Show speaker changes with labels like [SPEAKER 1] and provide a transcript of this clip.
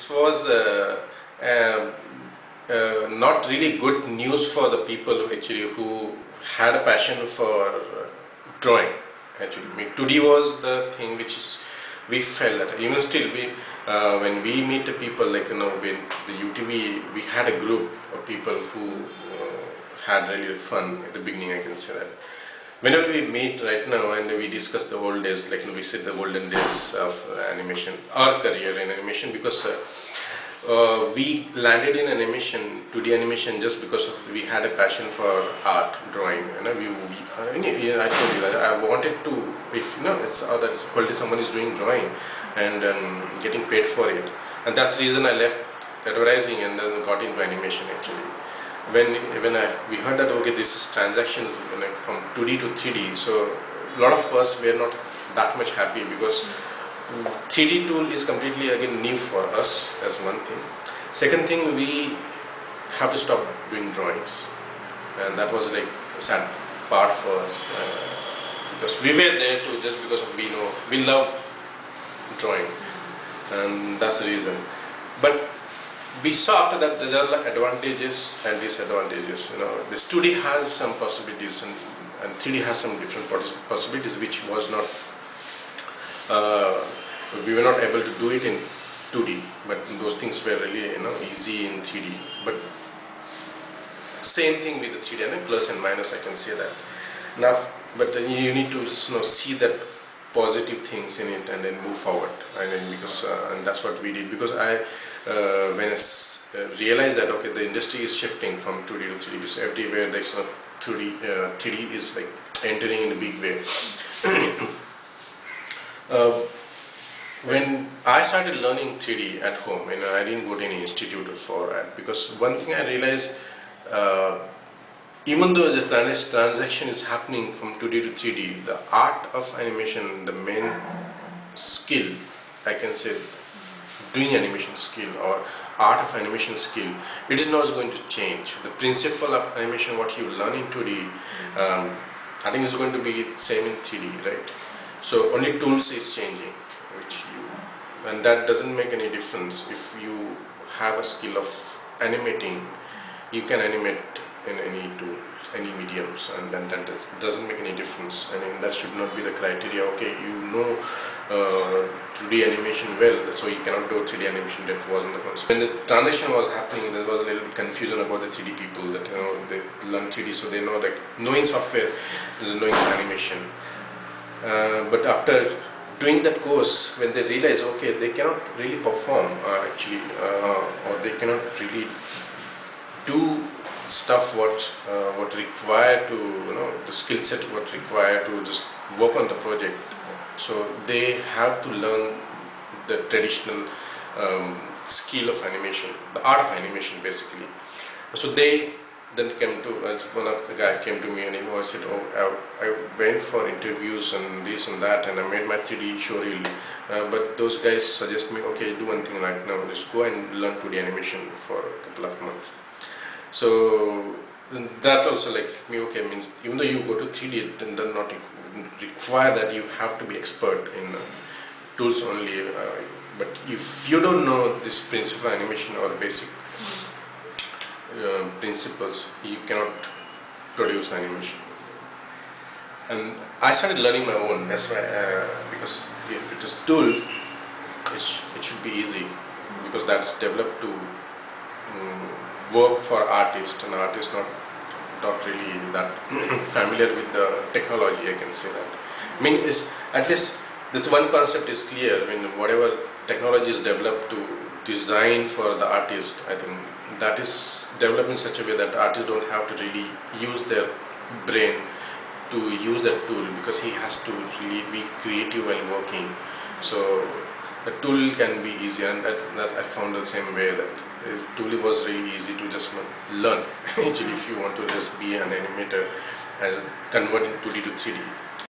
[SPEAKER 1] this was not really good news for the people who had a passion for drawing. Actually, I mean, 2D was the thing which is we felt that even still when we meet the people, like when the UTV, we had a group of people who had really fun at the beginning, I can say that. Whenever we meet right now and we discuss the old days, like we said, the golden days of animation, our career in animation, because we landed in animation, 2D animation, just because we had a passion for art, drawing. I told you that I wanted to, if it's quality, someone is doing drawing and getting paid for it, and that's the reason I left advertising and then got into animation actually. When we heard that okay, this is transactions from 2D to 3D, so a lot of us were not that much happy because 3D tool is completely again new for us. That's one thing. Second thing, we have to stop doing drawings, and that was like a sad part for us because we were there too just because of we love drawing, and that's the reason. But we saw after that there are advantages and disadvantages. This 2D has some possibilities and 3D has some different possibilities which was not, we were not able to do it in 2D, but those things were really easy in 3D. But same thing with the 3D, and plus and minus, I can say that. Now, but you need to see that positive things in it and then move forward. And then and that's what we did, because when I realized that okay, the industry is shifting from 2D to 3D, because everywhere there's 3D is like entering in a big way. When I started learning 3D at home, I didn't go to any institute for that, because one thing I realized, even though the transaction is happening from 2D to 3D, the art of animation, the main skill, I can say, doing animation skill or art of animation skill, it is not going to change. The principle of animation, what you learn in 2D, I think is going to be same in 3D, right? So only tools is changing, and that doesn't make any difference. If you have a skill of animating, you can animate in any tools, any mediums, and then that doesn't make any difference. That should not be the criteria. Okay, 2D animation well, so you cannot do 3D animation. That wasn't the concept. When the transition was happening, there was a little bit confusion about the 3D people, that they learn 3D, so they know that knowing software is knowing animation. But after doing that course, when they realize okay, they cannot really perform or they cannot really do stuff what required to the skill set what required to just work on the project, so they have to learn the traditional skill of animation, the art of animation basically. So they then came to one of the guy came to me and he said, oh, I went for interviews and this and that, and I made my 3D showreel, but those guys suggest me, okay, do one thing right now, just go and learn 2D animation for a couple of months. So that also okay, means even though you go to 3D, it does not require that you have to be expert in tools only, but if you don't know this principle of animation or basic principles, you cannot produce animation. And I started learning my own. That's why, because if it is tool, it should be easy, because that is developed to work for artists, and artists not really that familiar with the technology, I can say that. I mean, at least this one concept is clear. I mean, whatever technology is developed to design for the artist, I think that is developed in such a way that artists don't have to really use their brain to use that tool, because he has to really be creative while working. So the tool can be easier, and that I found the same way, that the tool was really easy to just learn. Actually, if you want to just be an animator and convert in 2D to 3D.